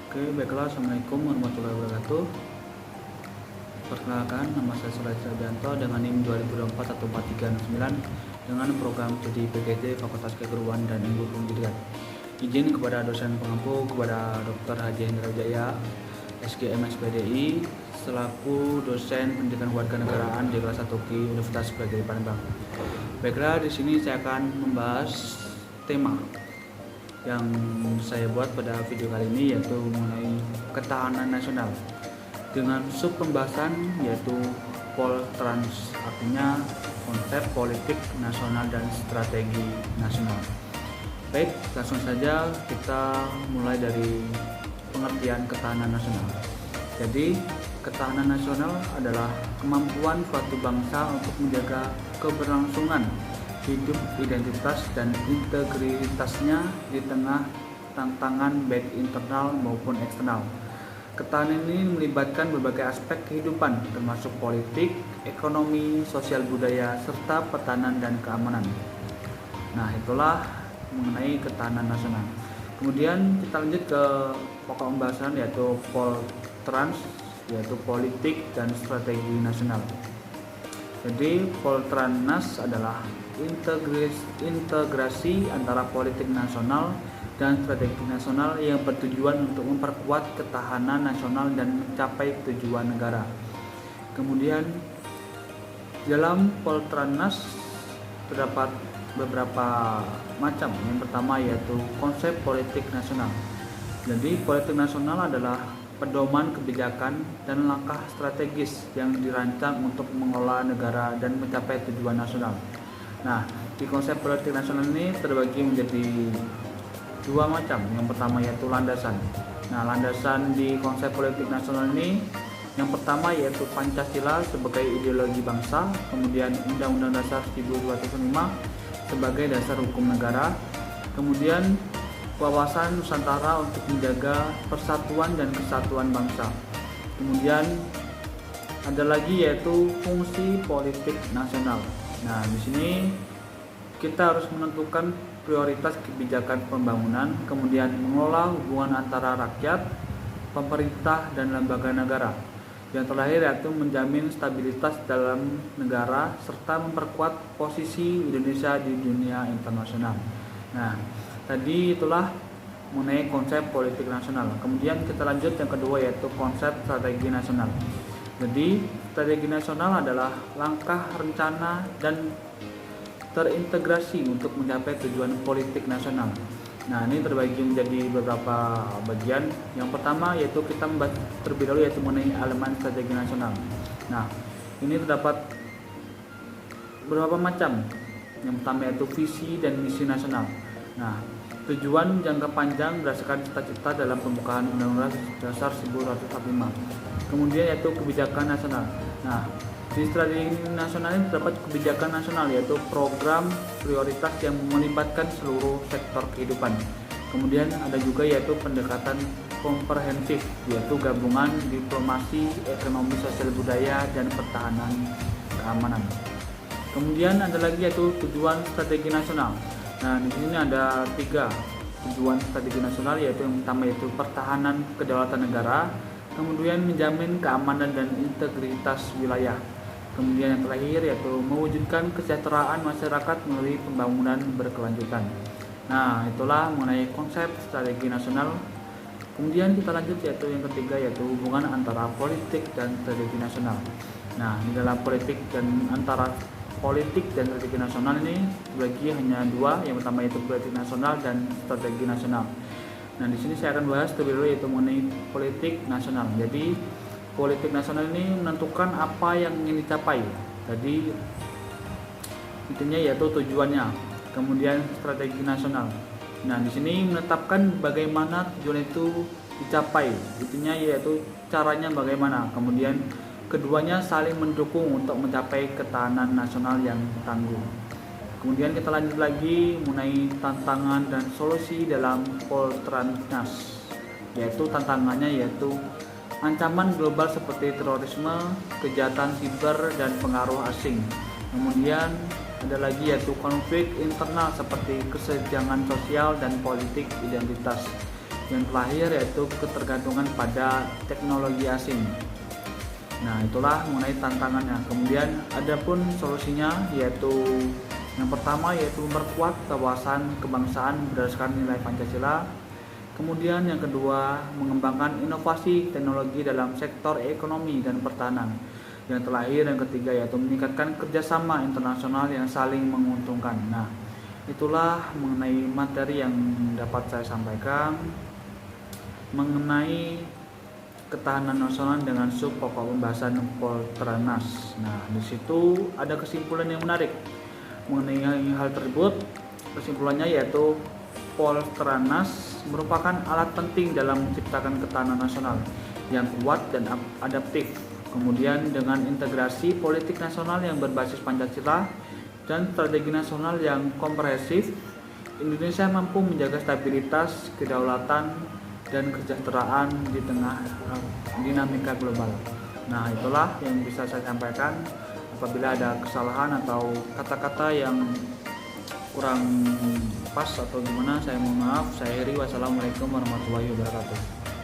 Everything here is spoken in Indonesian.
Oke, baiklah. Assalamualaikum warahmatullahi wabarakatuh. Perkenalkan, nama saya Suraji Sabianto dengan NIM 20241439 dengan program studi PGJ Fakultas Keguruan dan Ilmu Pendidikan. Izin kepada dosen pengampu, kepada Dr. Haji Hendra Jaya, SGM SPDI, selaku dosen pendidikan kewarganegaraan di kelas 1 UKI Universitas PGRI Palembang. Baiklah, di sini saya akan membahas tema yang saya buat pada video kali ini, yaitu mengenai ketahanan nasional dengan sub pembahasan yaitu Poltrans, artinya konsep politik nasional dan strategi nasional. Baik, langsung saja kita mulai dari pengertian ketahanan nasional. Jadi, ketahanan nasional adalah kemampuan suatu bangsa untuk menjaga keberlangsungan hidup, identitas, dan integritasnya di tengah tantangan baik internal maupun eksternal. Ketahanan ini melibatkan berbagai aspek kehidupan, termasuk politik, ekonomi, sosial budaya, serta pertahanan dan keamanan. Nah, itulah mengenai ketahanan nasional. Kemudian kita lanjut ke pokok pembahasan, yaitu Poltrans, yaitu politik dan strategi nasional. Jadi Poltranas adalah integrasi antara politik nasional dan strategi nasional yang bertujuan untuk memperkuat ketahanan nasional dan mencapai tujuan negara. Kemudian dalam Poltranas terdapat beberapa macam. Yang pertama yaitu konsep politik nasional. Jadi politik nasional adalah pedoman kebijakan dan langkah strategis yang dirancang untuk mengelola negara dan mencapai tujuan nasional. Nah, di konsep politik nasional ini terbagi menjadi dua macam. Yang pertama yaitu landasan. Nah, landasan di konsep politik nasional ini yang pertama yaitu Pancasila sebagai ideologi bangsa, kemudian Undang-Undang Dasar 1945 sebagai dasar hukum negara, kemudian wawasan Nusantara untuk menjaga persatuan dan kesatuan bangsa. Kemudian ada lagi yaitu fungsi politik nasional. Nah, di sini kita harus menentukan prioritas kebijakan pembangunan, kemudian mengelola hubungan antara rakyat, pemerintah, dan lembaga negara. Yang terakhir yaitu menjamin stabilitas dalam negara serta memperkuat posisi Indonesia di dunia internasional. Nah, tadi itulah mengenai konsep politik nasional. Kemudian kita lanjut yang kedua yaitu konsep strategi nasional. Jadi strategi nasional adalah langkah rencana dan terintegrasi untuk mencapai tujuan politik nasional. Nah, ini terbagi menjadi beberapa bagian. Yang pertama yaitu kita membahas terlebih dahulu yaitu mengenai elemen strategi nasional. Nah, ini terdapat beberapa macam. Yang pertama yaitu visi dan misi nasional. Nah, tujuan jangka panjang berdasarkan cita-cita dalam pembukaan Undang-Undang Dasar 1945. Kemudian yaitu kebijakan nasional. Nah, di strategi nasional ini terdapat kebijakan nasional yaitu program prioritas yang melibatkan seluruh sektor kehidupan. Kemudian ada juga yaitu pendekatan komprehensif yaitu gabungan diplomasi, ekonomi, sosial budaya, dan pertahanan keamanan. Kemudian ada lagi yaitu tujuan strategi nasional. Nah, di sini ada 3 tujuan strategi nasional, yaitu yang pertama yaitu pertahanan kedaulatan negara, kemudian menjamin keamanan dan integritas wilayah. Kemudian yang terakhir yaitu mewujudkan kesejahteraan masyarakat melalui pembangunan berkelanjutan. Nah, itulah mengenai konsep strategi nasional. Kemudian kita lanjut yaitu yang ketiga yaitu hubungan antara politik dan strategi nasional. Nah, di dalam politik dan strategi nasional ini dibagi hanya 2. Yang pertama yaitu politik nasional dan strategi nasional. Nah, di sini saya akan bahas terlebih dahulu yaitu mengenai politik nasional. Jadi politik nasional ini menentukan apa yang ingin dicapai. Jadi intinya yaitu tujuannya. Kemudian strategi nasional. Nah, di sini menetapkan bagaimana tujuan itu dicapai. Intinya yaitu caranya bagaimana. Kemudian keduanya saling mendukung untuk mencapai ketahanan nasional yang tangguh. Kemudian kita lanjut lagi mengenai tantangan dan solusi dalam Poltranas. Yaitu tantangannya yaitu ancaman global seperti terorisme, kejahatan siber, dan pengaruh asing. Kemudian ada lagi yaitu konflik internal seperti kesenjangan sosial dan politik identitas. Yang terakhir yaitu ketergantungan pada teknologi asing. Nah, itulah mengenai tantangannya. Kemudian adapun solusinya yaitu yang pertama yaitu memperkuat wawasan kebangsaan berdasarkan nilai Pancasila. Kemudian yang kedua, mengembangkan inovasi teknologi dalam sektor ekonomi dan pertahanan. Yang terakhir, yang ketiga yaitu meningkatkan kerjasama internasional yang saling menguntungkan. Nah, itulah mengenai materi yang dapat saya sampaikan mengenai ketahanan nasional dengan sub pokok pembahasan Polternas. Nah, di situ ada kesimpulan yang menarik mengenai hal tersebut. Kesimpulannya yaitu Polternas merupakan alat penting dalam menciptakan ketahanan nasional yang kuat dan adaptif. Kemudian dengan integrasi politik nasional yang berbasis Pancasila dan strategi nasional yang komprehensif, Indonesia mampu menjaga stabilitas, kedaulatan, dan kesejahteraan di tengah dinamika global. Nah, itulah yang bisa saya sampaikan. Apabila ada kesalahan atau kata-kata yang kurang pas atau gimana, saya mohon maaf. Saya Heri, wassalamualaikum warahmatullahi wabarakatuh.